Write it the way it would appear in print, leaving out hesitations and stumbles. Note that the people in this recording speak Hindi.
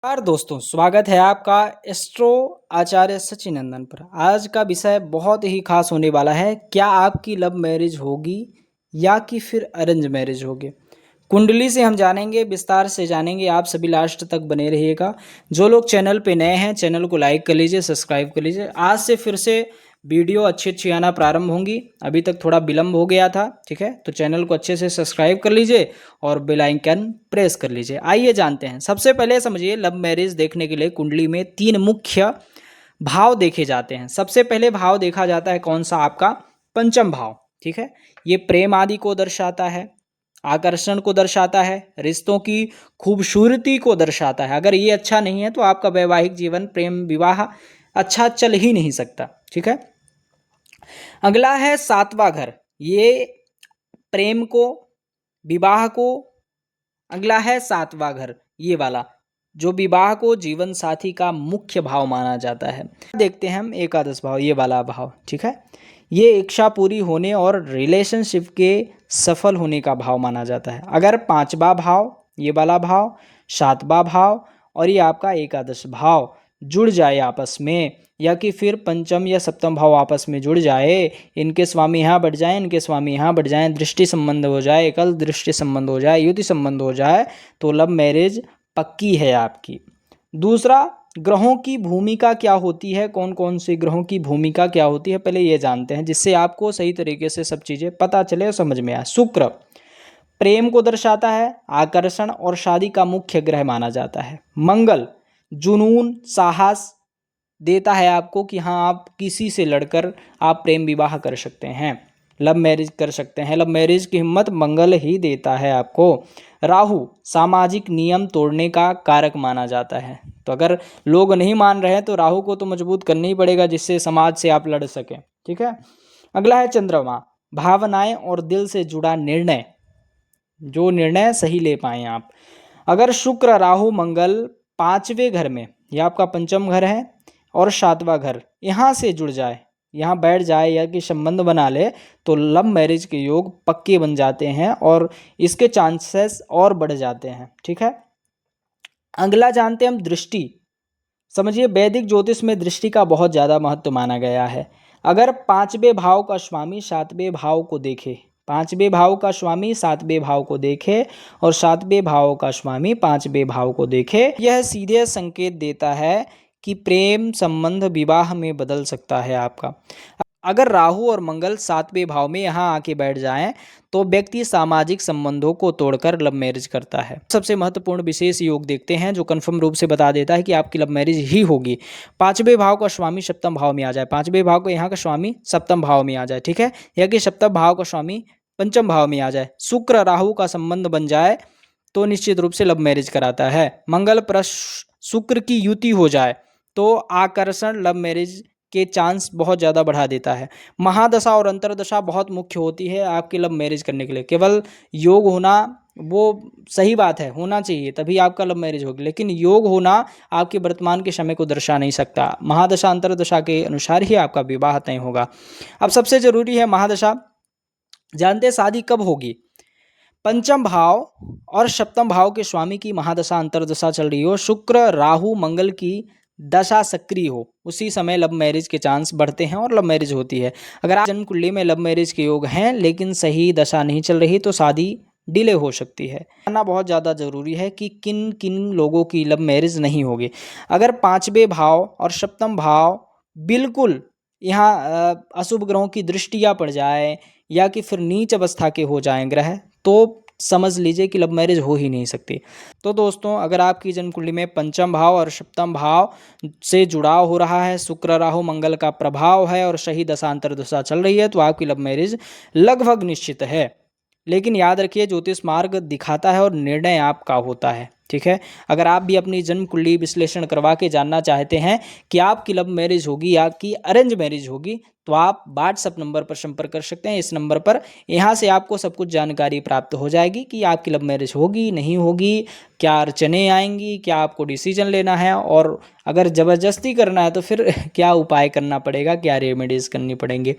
नमस्कार दोस्तों, स्वागत है आपका एस्ट्रो आचार्य सचिन नंदन पर। आज का विषय बहुत ही खास होने वाला है। क्या आपकी लव मैरिज होगी या कि फिर अरेंज मैरिज होगी? कुंडली से हम जानेंगे, विस्तार से जानेंगे। आप सभी लास्ट तक बने रहिएगा। जो लोग चैनल पे नए हैं, चैनल को लाइक कर लीजिए, सब्सक्राइब कर लीजिए। आज से फिर से वीडियो अच्छी अच्छी आना प्रारंभ होंगी। अभी तक थोड़ा विलम्ब हो गया था, ठीक है? तो चैनल को अच्छे से सब्सक्राइब कर लीजिए और बेल आइकन प्रेस कर लीजिए। आइए जानते हैं। सबसे पहले समझिए, लव मैरिज देखने के लिए कुंडली में 3 मुख्य भाव देखे जाते हैं। सबसे पहले भाव देखा जाता है कौन सा? आपका पंचम भाव, ठीक है? ये प्रेम आदि को दर्शाता है, आकर्षण को दर्शाता है, रिश्तों की खूबसूरती को दर्शाता है। अगर ये अच्छा नहीं है तो आपका वैवाहिक जीवन, प्रेम विवाह अच्छा चल ही नहीं सकता, ठीक है? अगला है 7वां घर। ये प्रेम को, विवाह को, अगला है 7वां घर, ये वाला जो विवाह को जीवन साथी का मुख्य भाव माना जाता है। देखते हैं हम एकादश भाव, ये वाला भाव, ठीक है? ये इच्छा पूरी होने और रिलेशनशिप के सफल होने का भाव माना जाता है। अगर 5वां भाव, ये वाला भाव, 7वां भाव और ये आपका एकादश भाव जुड़ जाए आपस में, या कि फिर पंचम या सप्तम भाव आपस में जुड़ जाए, इनके स्वामी यहाँ बढ़ जाएं, इनके स्वामी यहाँ बढ़ जाएं, दृष्टि संबंध हो जाए, एकल दृष्टि संबंध हो जाए, युति संबंध हो जाए, तो लव मैरिज पक्की है आपकी। दूसरा, ग्रहों की भूमिका क्या होती है, कौन कौन से ग्रहों की भूमिका क्या होती है, पहले ये जानते हैं, जिससे आपको सही तरीके से सब चीज़ें पता चले और समझ में आए। शुक्र प्रेम को दर्शाता है, आकर्षण और शादी का मुख्य ग्रह माना जाता है। मंगल जुनून, साहस देता है आपको कि हाँ, आप किसी से लड़कर आप प्रेम विवाह कर सकते हैं, लव मैरिज कर सकते हैं। लव मैरिज की हिम्मत मंगल ही देता है आपको। राहु सामाजिक नियम तोड़ने का कारक माना जाता है। तो अगर लोग नहीं मान रहे हैं तो राहु को तो मजबूत करना ही पड़ेगा, जिससे समाज से आप लड़ सकें, ठीक है? अगला है चंद्रमा, भावनाएं और दिल से जुड़ा निर्णय, जो निर्णय सही ले पाएँ आप। अगर शुक्र, राहु, मंगल 5वें घर में, यह आपका पंचम घर है, और 7वां घर यहाँ से जुड़ जाए, यहाँ बैठ जाए या कि संबंध बना ले, तो लव मैरिज के योग पक्के बन जाते हैं और इसके चांसेस और बढ़ जाते हैं, ठीक है? अगला जानते हैं हम दृष्टि। समझिए, वैदिक ज्योतिष में दृष्टि का बहुत ज़्यादा महत्व माना गया है। अगर 5वें भाव का स्वामी 7वें भाव को देखे, 5वें भाव का स्वामी 7वें भाव को देखे और 7वें भाव का स्वामी 5वें भाव को देखे, यह सीधे संकेत देता है कि प्रेम संबंध विवाह में बदल सकता है आपका। अगर राहु और मंगल 7वें भाव में यहाँ आके बैठ जाएं तो व्यक्ति सामाजिक संबंधों को तोड़कर लव मैरिज करता है। सबसे महत्वपूर्ण विशेष योग देखते हैं जो कंफर्म रूप से बता देता है कि आपकी लव मैरिज ही होगी। 5वें भाव का स्वामी सप्तम भाव में आ जाए, 5वें भाव का यहाँ का स्वामी सप्तम भाव में आ जाए, ठीक है? या कि सप्तम भाव का स्वामी पंचम भाव में आ जाए, शुक्र राहु का संबंध बन जाए तो निश्चित रूप से लव मैरिज कराता है। मंगल प्लस शुक्र की युति हो जाए तो आकर्षण लव मैरिज के चांस बहुत ज़्यादा बढ़ा देता है। महादशा और अंतरदशा बहुत मुख्य होती है आपकी लव मैरिज करने के लिए। केवल योग होना वो सही बात है, होना चाहिए, तभी आपका लव मैरिज होगी, लेकिन योग होना आपके वर्तमान के समय को दर्शा नहीं सकता। महादशा अंतरदशा के अनुसार ही आपका विवाह तय होगा। अब सबसे ज़रूरी है महादशा। जानते हैं शादी कब होगी? पंचम भाव और सप्तम भाव के स्वामी की महादशा अंतरदशा चल रही हो, शुक्र राहु मंगल की दशा सक्रिय हो, उसी समय लव मैरिज के चांस बढ़ते हैं और लव मैरिज होती है। अगर आप जन्म कुंडली में लव मैरिज के योग हैं लेकिन सही दशा नहीं चल रही तो शादी डिले हो सकती है। जानना बहुत ज़्यादा ज़रूरी है कि किन किन लोगों की लव मैरिज नहीं होगी। अगर 5वें भाव और सप्तम भाव बिल्कुल यहाँ अशुभ ग्रहों की दृष्टियाँ पड़ जाए या कि फिर नीच अवस्था के हो जाएं ग्रह, तो समझ लीजिए कि लव मैरिज हो ही नहीं सकती। तो दोस्तों, अगर आपकी जन्म कुंडली में पंचम भाव और सप्तम भाव से जुड़ाव हो रहा है, शुक्र राहु मंगल का प्रभाव है और सही दशांतर दशा चल रही है, तो आपकी लव मैरिज लगभग निश्चित है। लेकिन याद रखिए, ज्योतिष मार्ग दिखाता है और निर्णय आपका होता है, ठीक है? अगर आप भी अपनी जन्म कुंडली विश्लेषण करवा के जानना चाहते हैं कि आपकी लव मैरिज होगी या कि अरेंज मैरिज होगी, तो आप व्हाट्सएप नंबर पर संपर्क कर सकते हैं। इस नंबर पर यहाँ से आपको सब कुछ जानकारी प्राप्त हो जाएगी कि आपकी लव मैरिज होगी नहीं होगी, क्या अड़चने आएंगी, क्या आपको डिसीजन लेना है, और अगर ज़बरदस्ती करना है तो फिर क्या उपाय करना पड़ेगा, क्या रेमेडीज़ करनी पड़ेंगे।